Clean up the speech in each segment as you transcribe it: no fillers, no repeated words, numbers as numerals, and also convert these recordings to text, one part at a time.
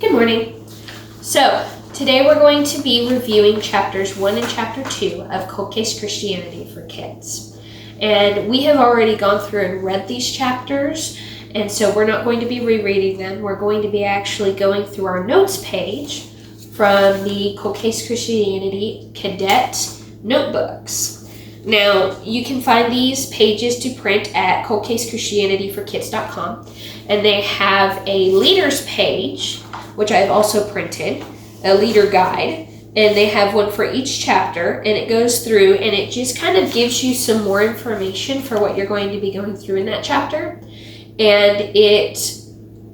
Good morning. So, today we're going to be reviewing chapters 1 and chapter 2 of Cold Case Christianity for Kids. And we have already gone through and read these chapters, and so we're not going to be rereading them. We're going to be actually going through our notes page from the Cold Case Christianity Cadet Notebooks. Now, you can find these pages to print at coldcasechristianityforkids.com, and they have a leaders page, which I've also printed, a leader guide, and they have one for each chapter, and it goes through and it just kind of gives you some more information for what you're going to be going through in that chapter. And it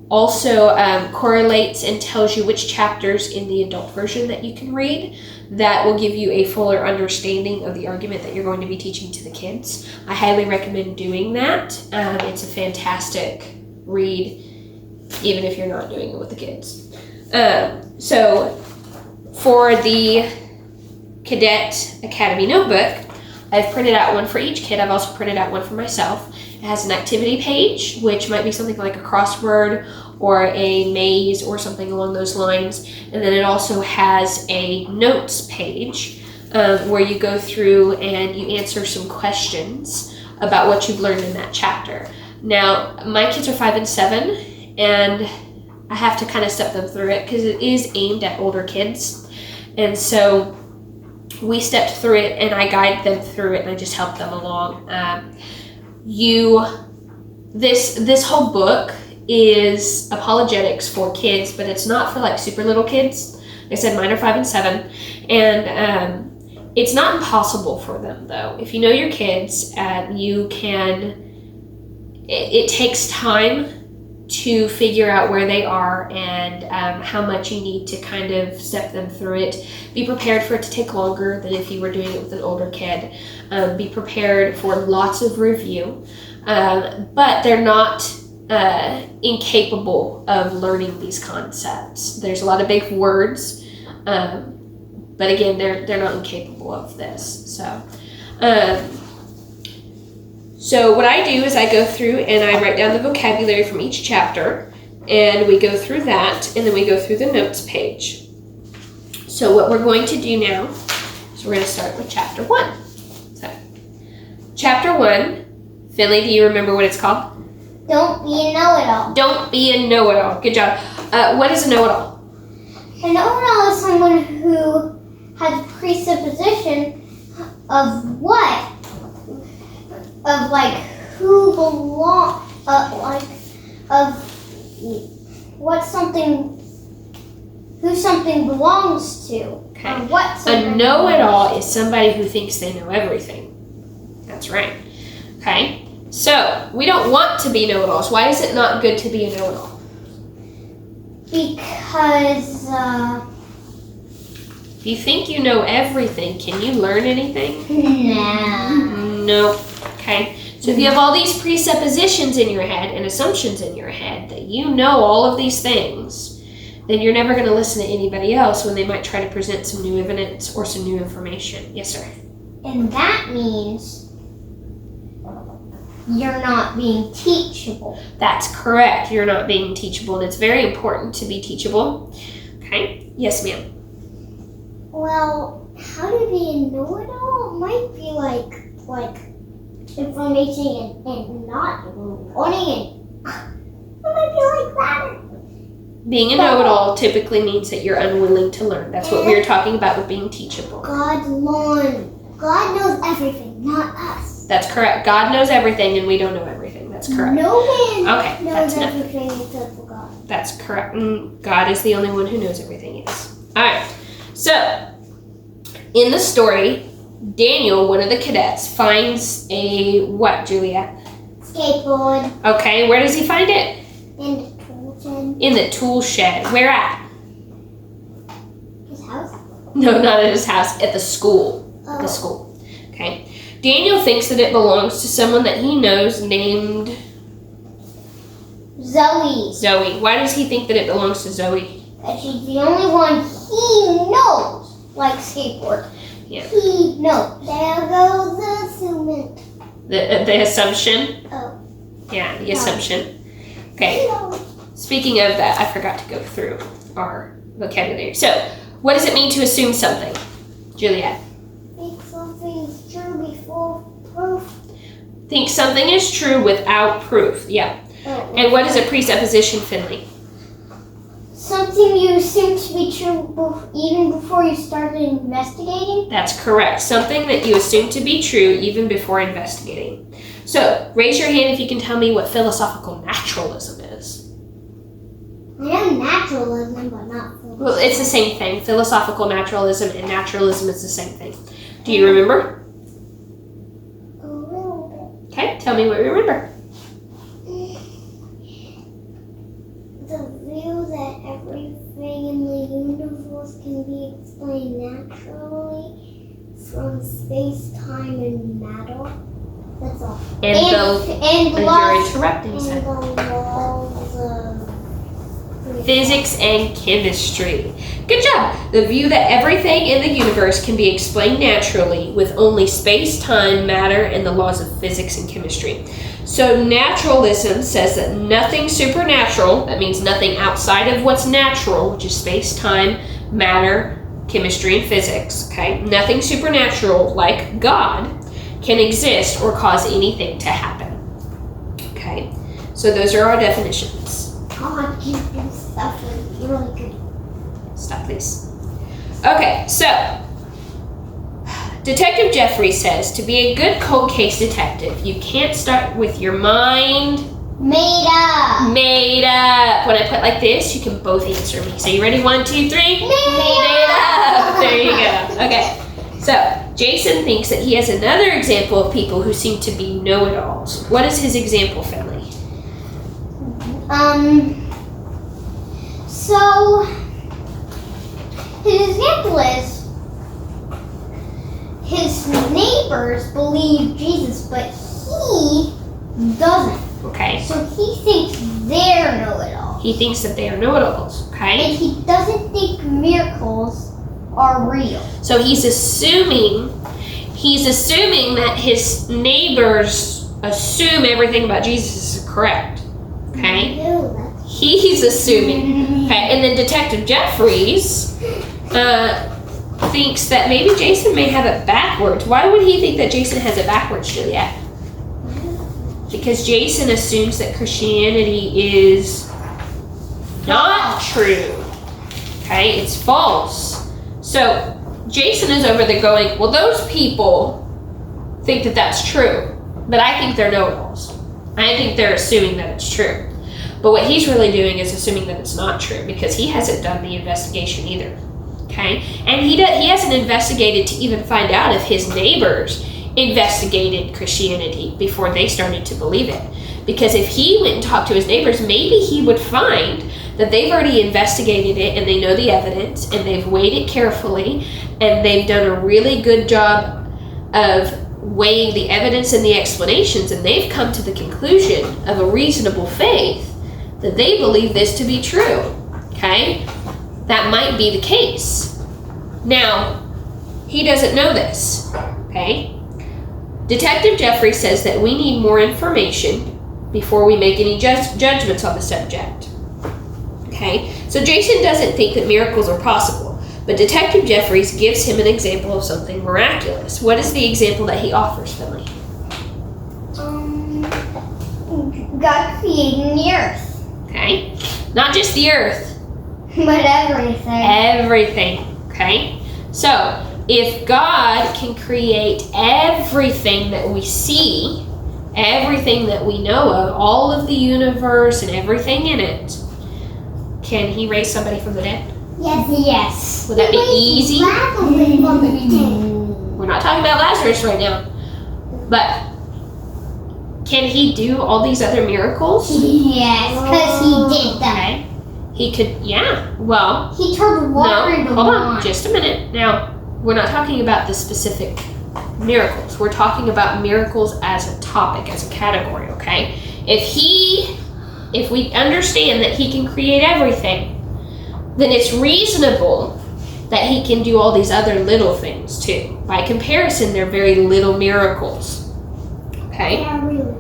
also correlates and tells you which chapters in the adult version that you can read. That will give you a fuller understanding of the argument that you're going to be teaching to the kids. I highly recommend doing that. It's a fantastic read, even if you're not doing it with the kids. So for the Cadet Academy Notebook, I've printed out one for each kid. I've also printed out one for myself. It has an activity page, which might be something like a crossword or a maze or something along those lines. And then it also has a notes page where you go through and you answer some questions about what you've learned in that chapter. Now, my kids are 5 and 7, and I have to kind of step them through it because it is aimed at older kids. And so we stepped through it, and I guide them through it, and I just help them along. This whole book is apologetics for kids, but it's not for like super little kids. Like I said, mine are 5 and 7, and it's not impossible for them though. If you know your kids, you can. It takes time to figure out where they are and how much you need to kind of step them through it. Be prepared for it to take longer than if you were doing it with an older kid. Be prepared for lots of review, but they're not incapable of learning these concepts. There's a lot of big words, but again, they're not incapable of this. So what I do is I go through and I write down the vocabulary from each chapter, and we go through that, and then we go through the notes page. So what we're going to do now is we're going to start with chapter 1. So, chapter 1, Finley, do you remember what it's called? Don't be a know-it-all. Don't be a know-it-all. Good job. What is a know-it-all? A know-it-all is someone who has a presupposition of what? Of like who who something belongs to. Okay. Or what A know-it-all is somebody who thinks they know everything. That's right. Okay. So we don't want to be know-it-alls. Why is it not good to be a know-it-all? Because if you think you know everything, can you learn anything? No. Okay, so if you have all these presuppositions in your head and assumptions in your head that you know all of these things, then you're never going to listen to anybody else when they might try to present some new evidence or some new information. Yes, sir? And that means you're not being teachable. That's correct. You're not being teachable, and it's very important to be teachable. Okay, yes, ma'am. Well, how to be a know-it-all might be like information and not learning it. It might be like that. Being a know-it-all typically means that you're unwilling to learn. That's what we were talking about with being teachable. God knows everything, not us. That's correct. God knows everything, and we don't know everything. That's correct. No man Okay, knows that's everything except for God. That's correct. God is the only one who knows everything. Yes. All right. So, in the story, Daniel, one of the cadets, finds a what, Juliet? Skateboard. Okay, where does he find it? In the tool shed. In the tool shed. Where at? His house? No, not at his house. At the school. Oh. At the school. Okay. Daniel thinks that it belongs to someone that he knows named Zoe. Zoe. Why does he think that it belongs to Zoe? Because she's the only one he knows likes skateboard. Yeah. He knows. There goes the assessment. The assumption? Oh. Yeah, the assumption. Okay. Speaking of that, I forgot to go through our vocabulary. So, what does it mean to assume something? Juliet. Think something is true before proof. Think something is true without proof. Yeah. Oh. And what is a presupposition, Finley? Something you assume to be true even before you started investigating? That's correct. Something that you assume to be true even before investigating. So, raise your hand if you can tell me what philosophical naturalism is. I know naturalism, but not philosophy. Well, it's the same thing. Philosophical naturalism and naturalism is the same thing. Do you remember? A little Okay, tell me what you remember. bit. The view that everything in the universe can be explained naturally from space, time, and matter. That's all. And the you're laws, interrupting, and so. the laws of Physics and chemistry. Good job. The view that everything in the universe can be explained naturally with only space, time, matter, and the laws of physics and chemistry. So naturalism says that nothing supernatural, that means nothing outside of what's natural, which is space, time, matter, chemistry, and physics, okay? Nothing supernatural, like God, can exist or cause anything to happen, okay? So those are our definitions. God can do stuff really good. Stop, please. Okay, so Detective Jeffrey says to be a good cold case detective, you can't start with your mind Made up. made up. When I put like this, you can both answer me. So you ready? 1, 2, 3. Made up. There you go. Okay. So Jason thinks that he has another example of people who seem to be know-it-alls. What is his example, Finley? So his example is his neighbors believe Jesus, but he doesn't. Okay. So he thinks they're know-it-all. He thinks that they are know-it-alls. Okay. And he doesn't think miracles are real. So he's assuming that his neighbors assume everything about Jesus is correct. Okay? No, that's He's assuming. Okay, and then Detective Jeffries thinks that maybe Jason may have it backwards. Why would he think that Jason has it backwards, Juliet? Because Jason assumes that Christianity is not true. Okay, it's false. So Jason is over there going, well, those people think that that's true, but I think they're know-it-alls. I think they're assuming that it's true. But what he's really doing is assuming that it's not true because he hasn't done the investigation either. Okay? And he hasn't investigated to even find out if his neighbors investigated Christianity before they started to believe it. Because if he went and talked to his neighbors, maybe he would find that they've already investigated it and they know the evidence and they've weighed it carefully and they've done a really good job of weighing the evidence and the explanations, and they've come to the conclusion of a reasonable faith that they believe this to be true. Okay? That might be the case. Now, he doesn't know this. Okay? Detective Jeffrey says that we need more information before we make any judgments on the subject. Okay? So Jason doesn't think that miracles are possible, but Detective Jeffries gives him an example of something miraculous. What is the example that he offers, Finley? God creating the earth. Okay? Not just the earth, But everything. everything. Okay? So, if God can create everything that we see, everything that we know of, all of the universe and everything in it, can he raise somebody from the dead? Yes. Would that be easy? Mm. We're not talking about Lazarus right now. But can he do all these other miracles? Yes, because he did them. Okay. He could, yeah. Well, He turned water into hold on, wine. just a minute. Now, we're not talking about the specific miracles. We're talking about miracles as a topic, as a category, okay? If we understand that he can create everything, then it's reasonable that he can do all these other little things too. By comparison, they're very little miracles. Okay? Yeah, really.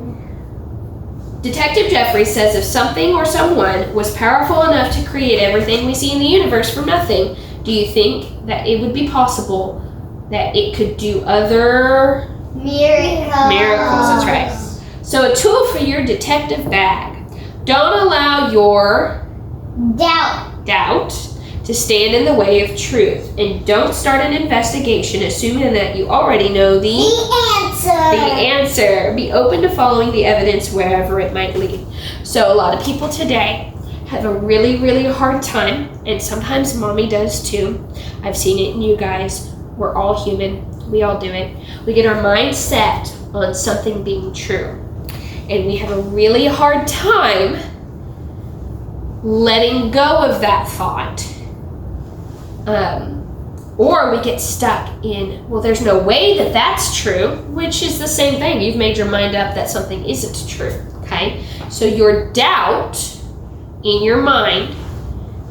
Detective Jeffrey says if something or someone was powerful enough to create everything we see in the universe from nothing, do you think that it would be possible that it could do other miracles? That's right. So a tool for your detective bag. Don't allow your doubt to stand in the way of truth, and don't start an investigation assuming that you already know the answer. Be open to following the evidence wherever it might lead. So a lot of people today have a really, really hard time, and sometimes mommy does too. I've seen it in you guys. We're all human. We all do it. We get our mind set on something being true, and we have a really hard time letting go of that thought. Or we get stuck in, well, there's no way that that's true, which is the same thing. You've made your mind up that something isn't true, okay? So your doubt in your mind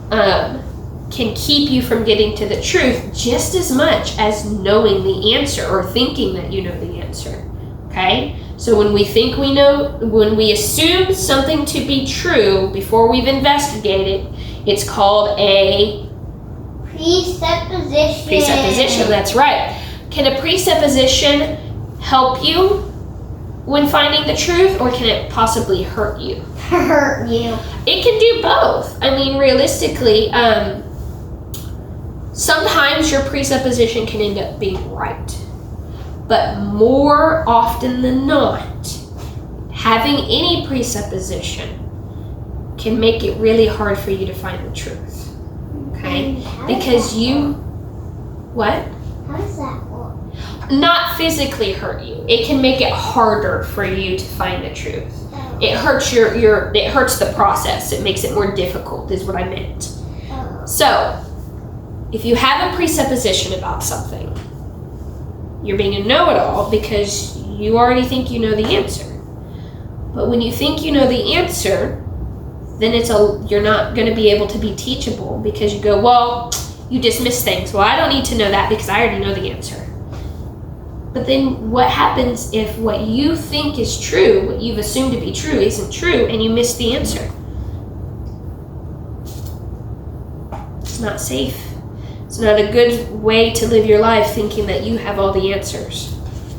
can keep you from getting to the truth just as much as knowing the answer or thinking that you know the answer, okay? So when we think we know, when we assume something to be true before we've investigated, it's called a presupposition, that's right. Can a presupposition help you when finding the truth, or can it possibly hurt you? Hurt you. It can do both. I mean, realistically, sometimes your presupposition can end up being right. But more often than not, having any presupposition can make it really hard for you to find the truth. Okay? Because what? How does that work? Not physically hurt you. It can make it harder for you to find the truth. Oh. It hurts it hurts the process. It makes it more difficult, is what I meant. Oh. So, if you have a presupposition about something, you're being a know-it-all because you already think you know the answer. But when you think you know the answer, then you're not going to be able to be teachable, because you go, well, you dismiss things. Well, I don't need to know that because I already know the answer. But then what happens if what you think is true, what you've assumed to be true, isn't true, and you miss the answer? It's not safe. It's not a good way to live your life thinking that you have all the answers.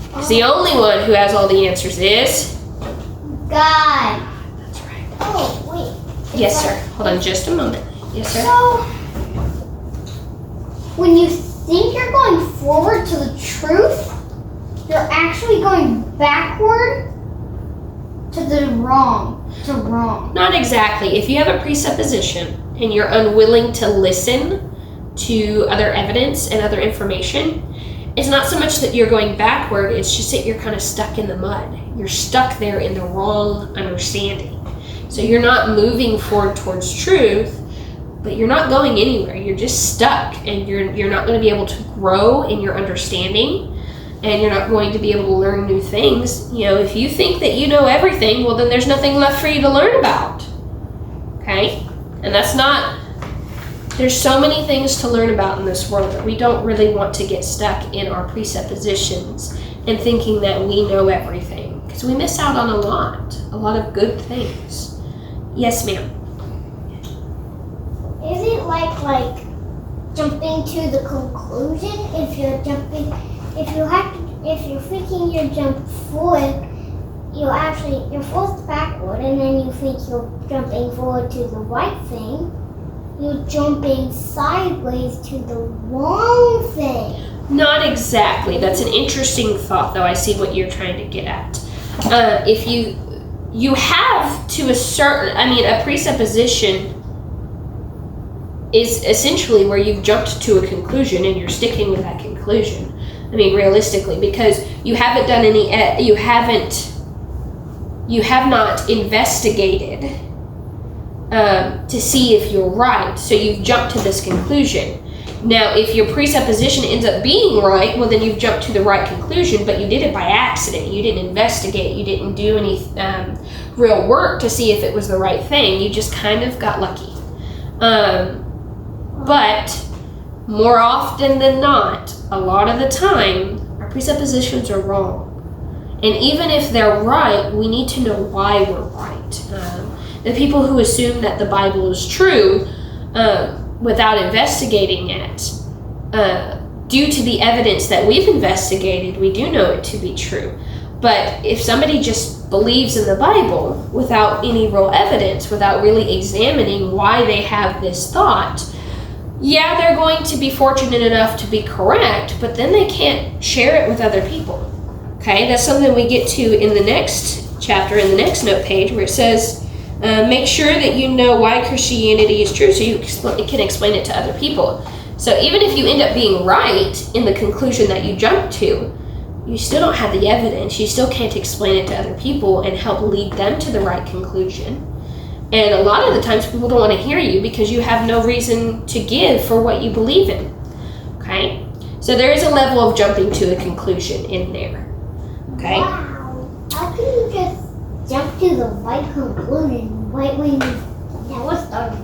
Because the only one who has all the answers is God. That's right. Oh, wait. Yes, sir. Hold on just a moment. Yes, sir. So, when you think you're going forward to the truth, you're actually going backward to the wrong. Not exactly. If you have a presupposition and you're unwilling to listen to other evidence and other information, it's not so much that you're going backward, it's just that you're kind of stuck in the mud. You're stuck there in the wrong understanding. So you're not moving forward towards truth, but you're not going anywhere. You're just stuck, and you're not going to be able to grow in your understanding, and you're not going to be able to learn new things. You know, if you think that you know everything, well, then there's nothing left for you to learn about. Okay? And there's so many things to learn about in this world that we don't really want to get stuck in our presuppositions and thinking that we know everything, because we miss out on a lot of good things. Yes, ma'am. Is it like jumping to the conclusion? If you're thinking you jump forward, you're forced backward, and then you think you're jumping forward to the right thing. You're jumping sideways to the wrong thing. Not exactly. That's an interesting thought, though. I see what you're trying to get at. If you have to a presupposition is essentially where you've jumped to a conclusion and you're sticking with that conclusion. I mean, realistically, because you have not investigated to see if you're right, so you've jumped to this conclusion. Now, if your presupposition ends up being right, well, then you've jumped to the right conclusion, but you did it by accident. You didn't investigate. You didn't do any real work to see if it was the right thing. You just kind of got lucky. But more often than not, a lot of the time, our presuppositions are wrong. And even if they're right, we need to know why we're right. The people who assume that the Bible is true without investigating it, due to the evidence that we've investigated, we do know it to be true. But if somebody just believes in the Bible without any real evidence, without really examining why they have this thought, yeah, they're going to be fortunate enough to be correct, but then they can't share it with other people. Okay, that's something we get to in the next chapter, in the next note page, where it says, make sure that you know why Christianity is true so you can explain it to other people. So even if you end up being right in the conclusion that you jumped to, you still don't have the evidence. You still can't explain it to other people and help lead them to the right conclusion. And a lot of the times people don't want to hear you because you have no reason to give for what you believe in. Okay? So there is a level of jumping to a conclusion in there. Okay? Wow. How can you just jump to the right conclusion right when you never started?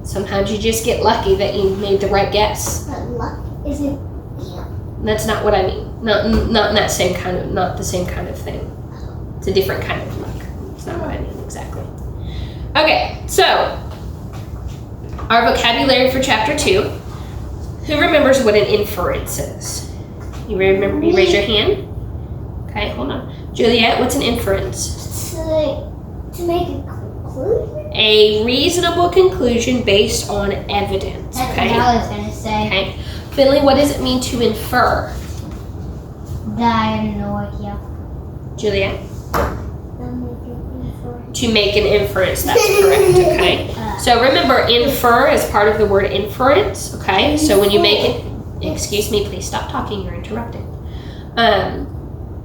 Sometimes you just get lucky that you made the right guess. But luck isn't. That's not what I mean. Not in that same kind of, not the same kind of thing. It's a different kind of luck. It's not what I mean exactly. Okay, so our vocabulary for chapter 2. Who remembers what an inference is? You remember? You raise your hand. Okay, hold on. Juliet, what's an inference? To make a conclusion. A reasonable conclusion based on evidence. That's Okay. what I was gonna say. Okay. Finley, what does it mean to infer? That I have no idea. Juliet? To make an inference, that's correct, okay? So remember, infer is part of the word inference, okay? So when you make it, excuse me, please stop talking, you're interrupting.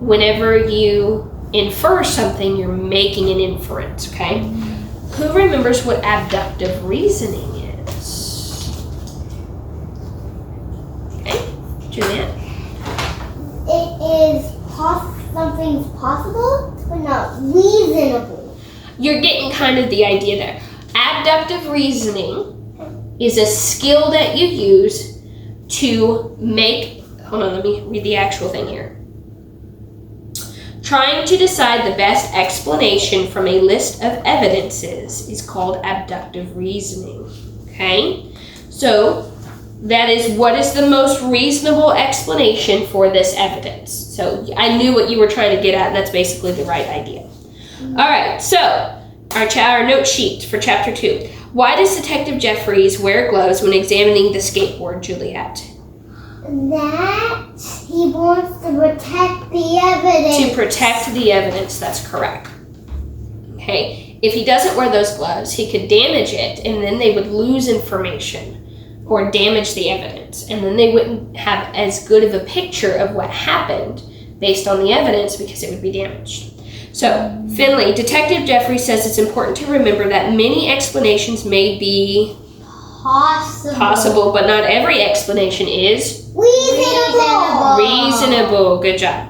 Whenever you infer something, you're making an inference, okay? Who remembers what abductive reasoning is? Okay, Juliet? It is something's possible, but not reasonable. You're getting kind of the idea there. Abductive reasoning is a skill that you use to make, hold on, let me read the actual thing here. Trying to decide the best explanation from a list of evidences is called abductive reasoning, okay? So that is what is the most reasonable explanation for this evidence. So I knew what you were trying to get at, and that's basically the right idea. All right, so our note sheet for chapter 2. Why does Detective Jeffries wear gloves when examining the skateboard, Juliet? That he wants to protect the evidence. To protect the evidence, that's correct. Okay, if he doesn't wear those gloves, he could damage it, and then they would lose information or damage the evidence, and then they wouldn't have as good of a picture of what happened based on the evidence because it would be damaged. So, Finley, Detective Jeffries says it's important to remember that many explanations may be possible, but not every explanation is reasonable. Good job.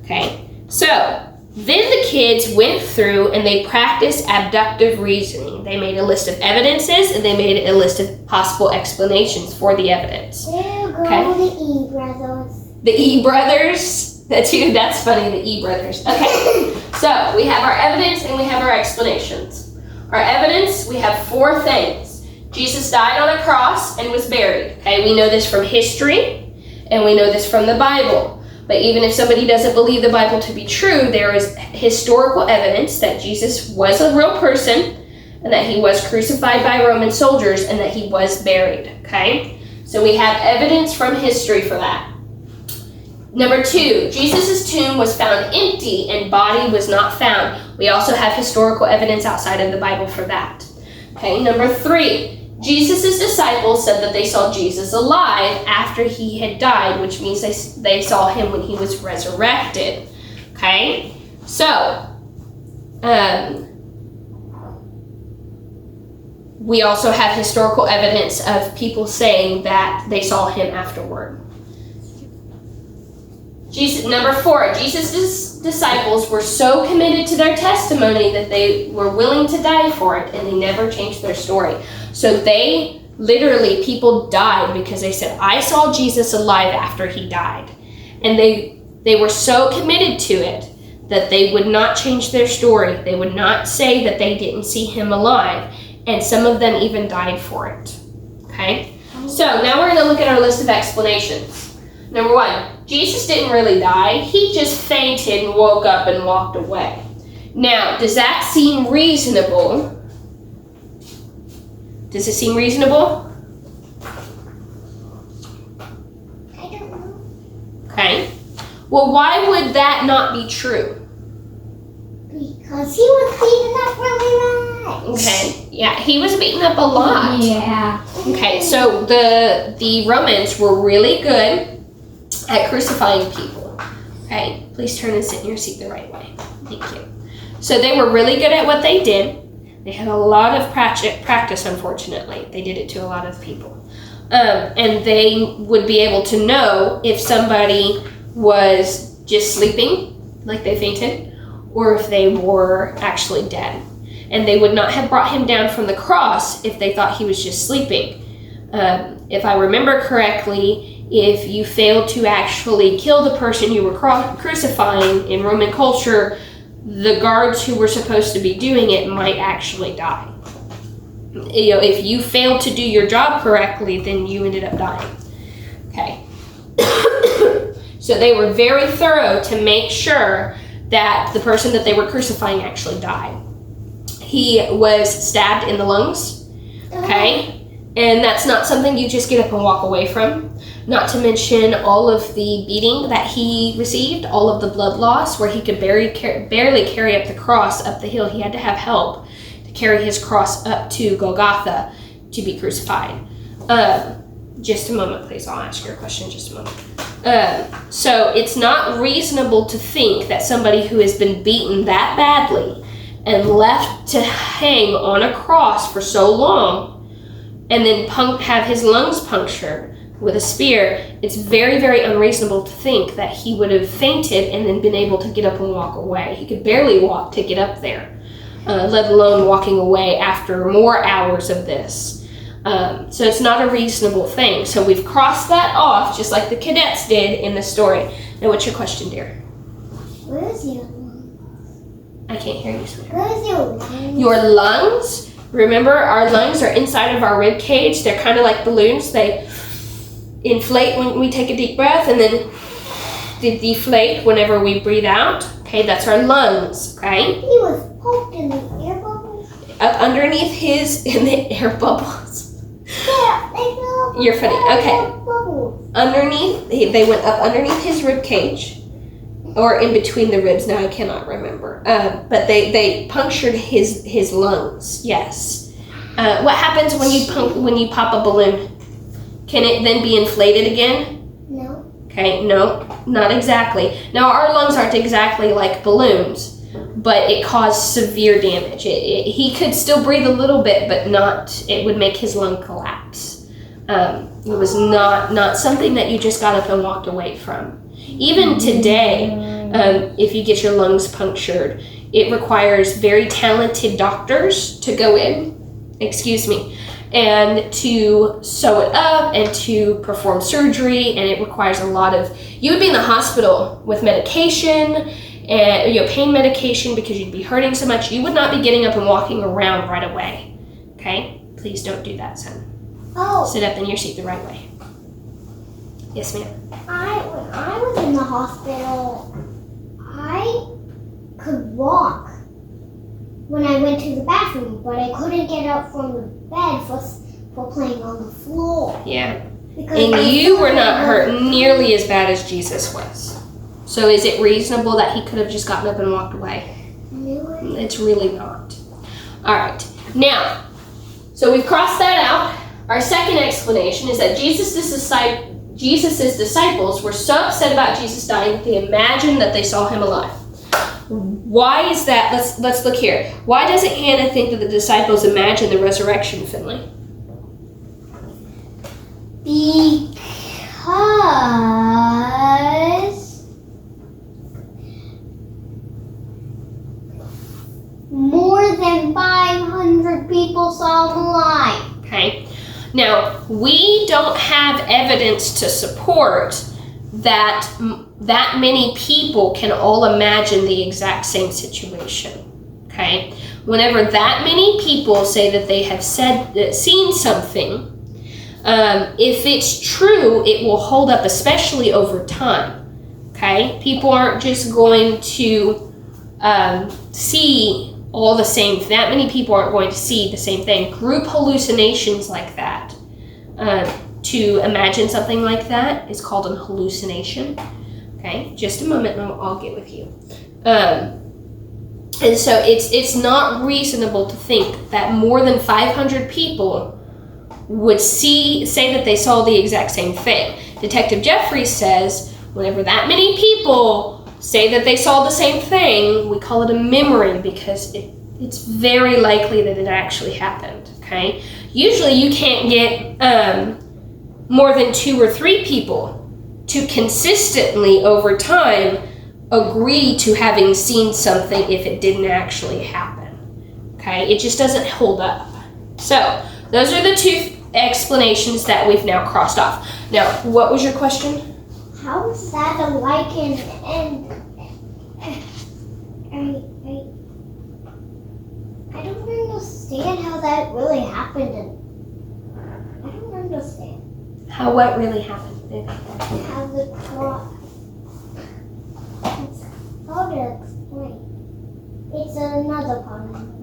Okay, so then the kids went through and they practiced abductive reasoning. They made a list of evidences and they made a list of possible explanations for the evidence. There go Okay. the E brothers. The E brothers. That's funny, the E brothers. Okay, so we have our evidence and we have our explanations. Our evidence, we have 4 things. Jesus died on a cross and was buried. Okay, we know this from history and we know this from the Bible. But even if somebody doesn't believe the Bible to be true, there is historical evidence that Jesus was a real person and that he was crucified by Roman soldiers and that he was buried. Okay, so we have evidence from history for that. Number 2, Jesus' tomb was found empty and body was not found. We also have historical evidence outside of the Bible for that. Okay, number 3, Jesus' disciples said that they saw Jesus alive after he had died, which means they saw him when he was resurrected. Okay, so we also have historical evidence of people saying that they saw him afterward. Number 4, Jesus' disciples were so committed to their testimony that they were willing to die for it, and they never changed their story. So people died because they said, I saw Jesus alive after he died. And they They were so committed to it that they would not change their story. They would not say that they didn't see him alive. And some of them even died for it. Okay? So now we're going to look at our list of explanations. Number 1, Jesus didn't really die. He just fainted and woke up and walked away. Now, does that seem reasonable? Does it seem reasonable? I don't know. Okay. Well, why would that not be true? Because he was beaten up really much. Okay. Yeah, he was beaten up a lot. Yeah. Okay, so the Romans were really good at crucifying people. Okay, please turn and sit in your seat the right way. Thank you. So they were really good at what they did. They had a lot of practice, unfortunately. They did it to a lot of people. And they would be able to know if somebody was just sleeping, like they fainted, or if they were actually dead. And they would not have brought him down from the cross if they thought he was just sleeping. If I remember correctly, if you failed to actually kill the person you were crucifying in Roman culture, the guards who were supposed to be doing it might actually die. You know, if you failed to do your job correctly, then you ended up dying. Okay. So they were very thorough to make sure that the person that they were crucifying actually died. He was stabbed in the lungs, okay? And that's not something you just get up and walk away from. Not to mention all of the beating that he received, all of the blood loss, where he could barely carry up the cross up the hill. He had to have help to carry his cross up to Golgotha to be crucified. Just a moment, please. I'll ask your question in just a moment. So it's not reasonable to think that somebody who has been beaten that badly and left to hang on a cross for so long and then have his lungs punctured with a spear, it's very, very unreasonable to think that he would have fainted and then been able to get up and walk away. He could barely walk to get up there, let alone walking away after more hours of this. So it's not a reasonable thing. So we've crossed that off, just like the cadets did in the story. Now, what's your question, dear? Where's your lungs? I can't hear you, sweetheart. Where's your lungs? Your lungs? Remember, our lungs are inside of our rib cage. They're kind of like balloons. They inflate when we take a deep breath, and then they deflate whenever we breathe out. Okay, that's our lungs, okay? He was poked in the air bubbles. Up underneath in the air bubbles. Yeah, they fell. You're funny. Okay. Bubbles. Underneath, they went up underneath his rib cage, or in between the ribs. Now I cannot remember. But they punctured his lungs. Yes. What happens when you pop a balloon? Can it then be inflated again? No. Okay. No, not exactly. Now our lungs aren't exactly like balloons, but it caused severe damage. He could still breathe a little bit, but not. It would make his lung collapse. It was not something that you just got up and walked away from. Even today, if you get your lungs punctured, it requires very talented doctors to go in, and to sew it up and to perform surgery, and it requires a lot of, you would be in the hospital with medication, and pain medication, because you'd be hurting so much. You would not be getting up and walking around right away. Okay? Please don't do that, son. Oh. Sit up in your seat the right way. Yes, ma'am. When I was in the hospital, I could walk when I went to the bathroom, but I couldn't get up from the bed for playing on the floor. Yeah. Because And you were not hurt nearly as bad as Jesus was. So is it reasonable that he could have just gotten up and walked away? No. It's really not. All right. Now, so we've crossed that out. Our second explanation is that Jesus' disciples were so upset about Jesus dying that they imagined that they saw him alive. Why is that? Let's look here. Why doesn't Hannah think that the disciples imagined the resurrection, Finley? Because more than 500 people saw him alive. Okay. Now, we don't have evidence to support that that many people can all imagine the exact same situation. Okay? Whenever that many people say that they have seen something, if it's true, it will hold up, especially over time. Okay? People aren't just going to see all the same. That many people aren't going to see the same thing. Group hallucinations like that. To imagine something like that is called an hallucination. Okay? Just a moment and I'll get with you. And so it's not reasonable to think that more than 500 people would say that they saw the exact same thing. Detective Jeffries says whenever that many people say that they saw the same thing, we call it a memory because it's very likely that it actually happened. Okay? Usually you can't get more than 2 or 3 people to consistently over time agree to having seen something if it didn't actually happen. Okay? It just doesn't hold up. So those are the 2 explanations that we've now crossed off. Now, what was your question? How is that alike and I don't understand how that really happened. I don't understand. How what really happened? How the cross. It's hard to explain. It's another part of the Bible.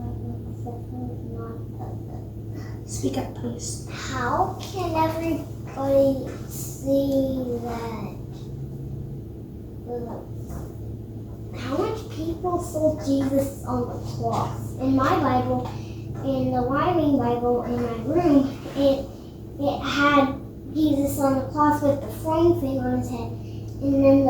Speak up, please. How can everybody see that? How much people saw Jesus on the cross? In my Bible, in the Wyoming Bible in my room, it had Jesus on the cross with the flame thing on his head, and then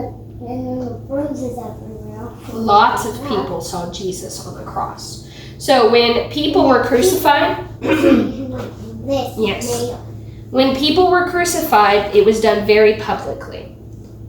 the bruises everywhere. Lots of people saw Jesus on the cross. So when people were crucified, yes. When people were crucified, it was done very publicly.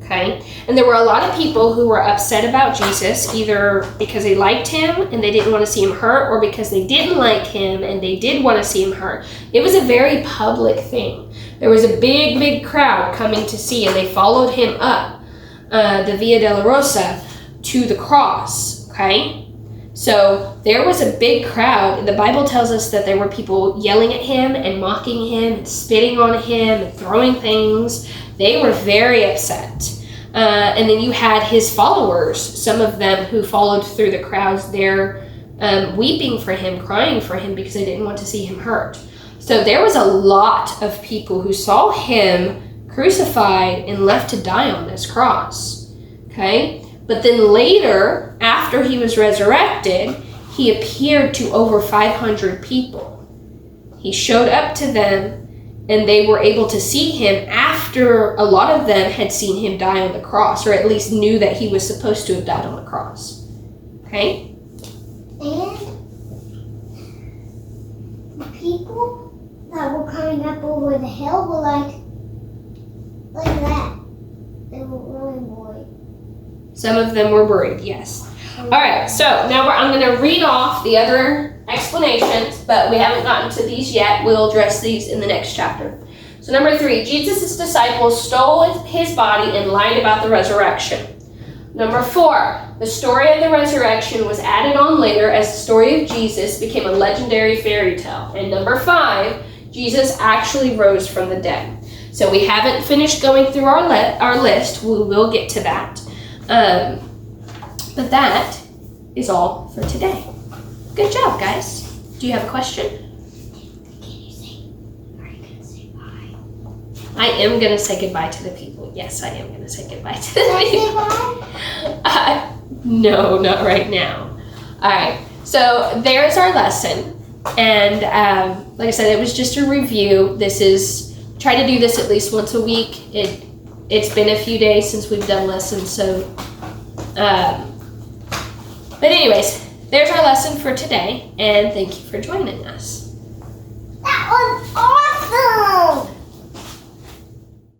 Okay? And there were a lot of people who were upset about Jesus, either because they liked him and they didn't want to see him hurt, or because they didn't like him and they did want to see him hurt. It was a very public thing. There was a big, big crowd coming to see, and they followed him up the Via Dolorosa to the cross. Okay? So there was a big crowd. The Bible tells us that there were people yelling at him and mocking him and spitting on him and throwing things. They were very upset. And then you had his followers, some of them who followed through the crowds there, weeping for him, crying for him because they didn't want to see him hurt. So there was a lot of people who saw him crucified and left to die on this cross. Okay? But then later, after he was resurrected, he appeared to over 500 people. He showed up to them, and they were able to see him after a lot of them had seen him die on the cross, or at least knew that he was supposed to have died on the cross. Okay? And the people that were coming up over the hill were like that. They were really worried. Some of them were worried, yes. All right, so now I'm going to read off the other explanations, but we haven't gotten to these yet. We'll address these in the next chapter. So number 3, Jesus' disciples stole his body and lied about the resurrection. Number 4, the story of the resurrection was added on later as the story of Jesus became a legendary fairy tale. And number 5, Jesus actually rose from the dead. So we haven't finished going through our list. We will get to that. But that is all for today. Good job, guys. Do you have a question? Are you going to say bye? I am going to say goodbye to the people. Yes, I am going to say goodbye to the Can I people. say bye? No, not right now. All right. So there's our lesson. And like I said, it was just a review. Try to do this at least once a week. It's been a few days since we've done lessons, so but anyways, there's our lesson for today, and thank you for joining us. That was awesome!